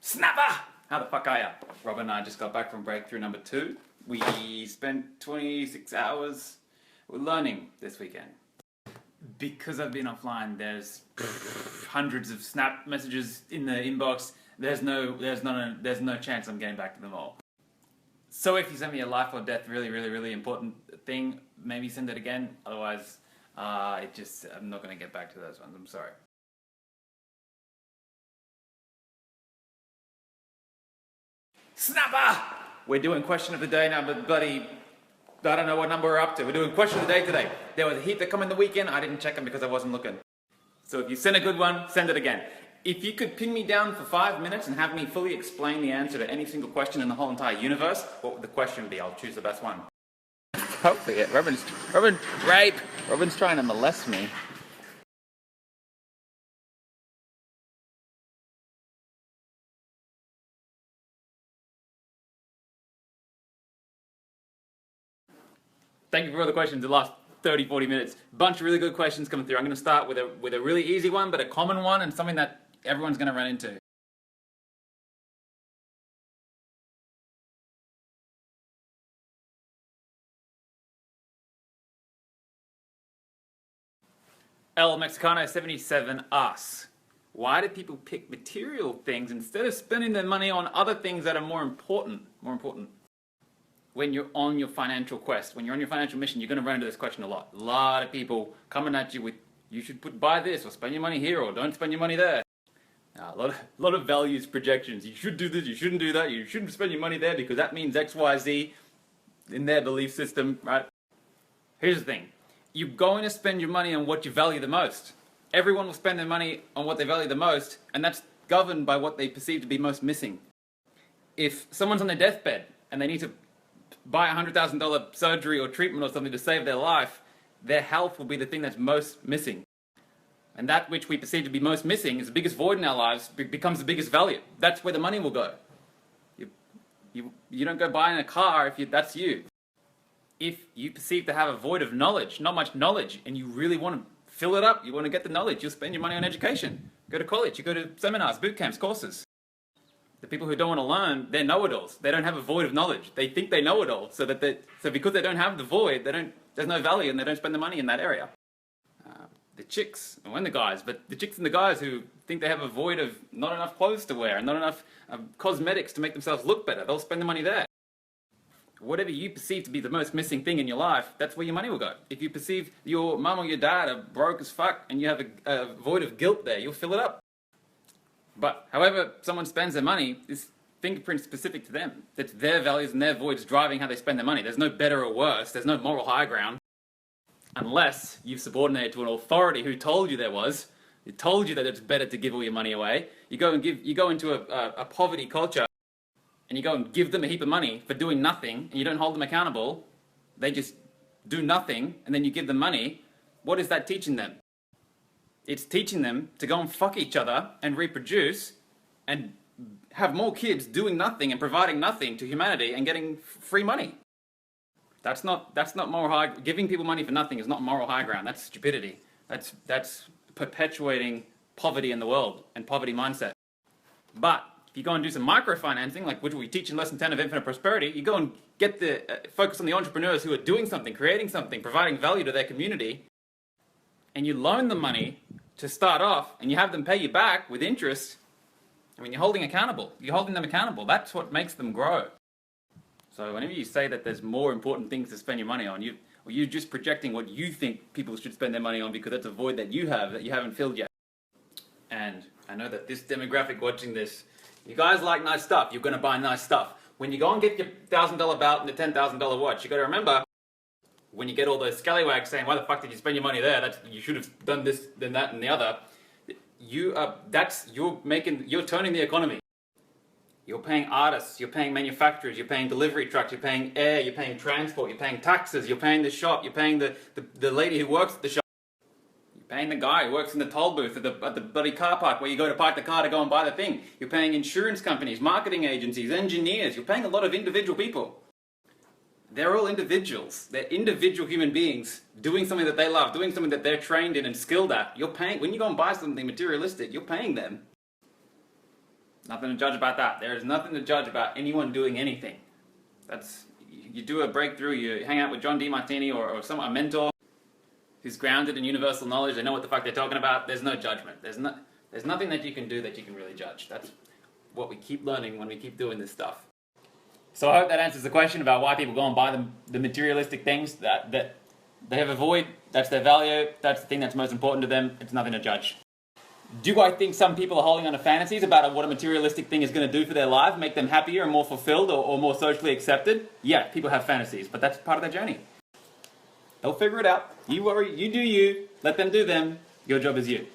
Snapper! How the fuck are ya? Rob and I just got back from breakthrough number 2. We spent 26 hours learning this weekend. Because I've been offline, there's hundreds of snap messages in the inbox. There's no chance I'm getting back to them all. So if you send me a life or death really important thing, maybe send it again. Otherwise, I'm not going to get back to those ones. I'm sorry. Snapper! We're doing question of the day now, but bloody, I don't know what number we're up to. We're doing question of the day today. There was a heap that come in the weekend. I didn't check them because I wasn't looking. So if you send a good one, send it again. If you could pin me down for 5 minutes and have me fully explain the answer to any single question in the whole entire universe, what would the question be? I'll choose the best one. Hopefully it. Robin's trying to molest me. Thank you for all the questions the last 30-40 minutes. Bunch of really good questions coming through. I'm going to start with a really easy one, but a common one and something that everyone's going to run into. El Mexicano 77 asks, why do people pick material things instead of spending their money on other things that are more important? When you're on your financial quest, when you're on your financial mission, you're going to run into this question a lot. A lot of people coming at you with, you should buy this, or spend your money here, or don't spend your money there. A lot of values projections. You should do this, you shouldn't do that, you shouldn't spend your money there because that means X, Y, Z in their belief system, right? Here's the thing. You're going to spend your money on what you value the most. Everyone will spend their money on what they value the most, and that's governed by what they perceive to be most missing. If someone's on their deathbed and they need to buy a $100,000 surgery or treatment or something to save their life, their health will be the thing that's most missing. And that which we perceive to be most missing is the biggest void in our lives, becomes the biggest value. That's where the money will go. You don't go buying a car if that's you. If you perceive to have a void of knowledge, not much knowledge, and you really want to fill it up, you want to get the knowledge, you'll spend your money on education. Go to college, you go to seminars, boot camps, courses. The people who don't want to learn, they're know-it-alls. They don't have a void of knowledge. They think they know it all, so because they don't have the void, there's no value and they don't spend the money in that area. The chicks, and the guys, but the chicks and the guys who think they have a void of not enough clothes to wear and not enough cosmetics to make themselves look better, they'll spend the money there. Whatever you perceive to be the most missing thing in your life, that's where your money will go. If you perceive your mum or your dad are broke as fuck and you have a void of guilt there, you'll fill it up. But however someone spends their money is fingerprint specific to them. It's their values and their voids driving how they spend their money. There's no better or worse. There's no moral high ground. Unless you've subordinated to an authority who told you there was. Who told you that it's better to give all your money away. You go into a poverty culture and you go and give them a heap of money for doing nothing and you don't hold them accountable. They just do nothing and then you give them money. What is that teaching them? It's teaching them to go and fuck each other and reproduce and have more kids doing nothing and providing nothing to humanity and getting free money. That's not moral high. Giving people money for nothing is not moral high ground. That's stupidity. That's perpetuating poverty in the world and poverty mindset. But if you go and do some microfinancing, like which we teach in Lesson 10 of Infinite Prosperity, you go and get focus on the entrepreneurs who are doing something, creating something, providing value to their community, and you loan them money to start off, and you have them pay you back with interest. I mean, you're holding them accountable. That's what makes them grow. So whenever you say that there's more important things to spend your money on, you're just projecting what you think people should spend their money on because that's a void that you have that you haven't filled yet. And I know that this demographic watching this, you guys like nice stuff. You're going to buy nice stuff. When you go and get your $1,000 belt and the $10,000 watch, you got to remember, when you get all those scallywags saying, why the fuck did you spend your money there? You should have done this, then that, and the other. You're turning the economy. You're paying artists, you're paying manufacturers, you're paying delivery trucks, you're paying air, you're paying transport, you're paying taxes, you're paying the shop, you're paying the lady who works at the shop. You're paying the guy who works in the toll booth at the bloody car park where you go to park the car to go and buy the thing. You're paying insurance companies, marketing agencies, engineers. You're paying a lot of individual people. They're all individuals. They're individual human beings doing something that they love, doing something that they're trained in and skilled at. You're paying, when you go and buy something materialistic, you're paying them. Nothing to judge about that. There is nothing to judge about anyone doing anything. You do a breakthrough, you hang out with John DeMartini or a mentor who's grounded in universal knowledge, they know what the fuck they're talking about, there's no judgment. There's nothing that you can do that you can really judge. That's what we keep learning when we keep doing this stuff. So I hope that answers the question about why people go and buy the materialistic things that they have a void, that's their value, that's the thing that's most important to them, it's nothing to judge. Do I think some people are holding on to fantasies about what a materialistic thing is going to do for their life, make them happier and more fulfilled or more socially accepted? Yeah, people have fantasies, but that's part of their journey. They'll figure it out. You worry, you do you, let them do them, your job is you.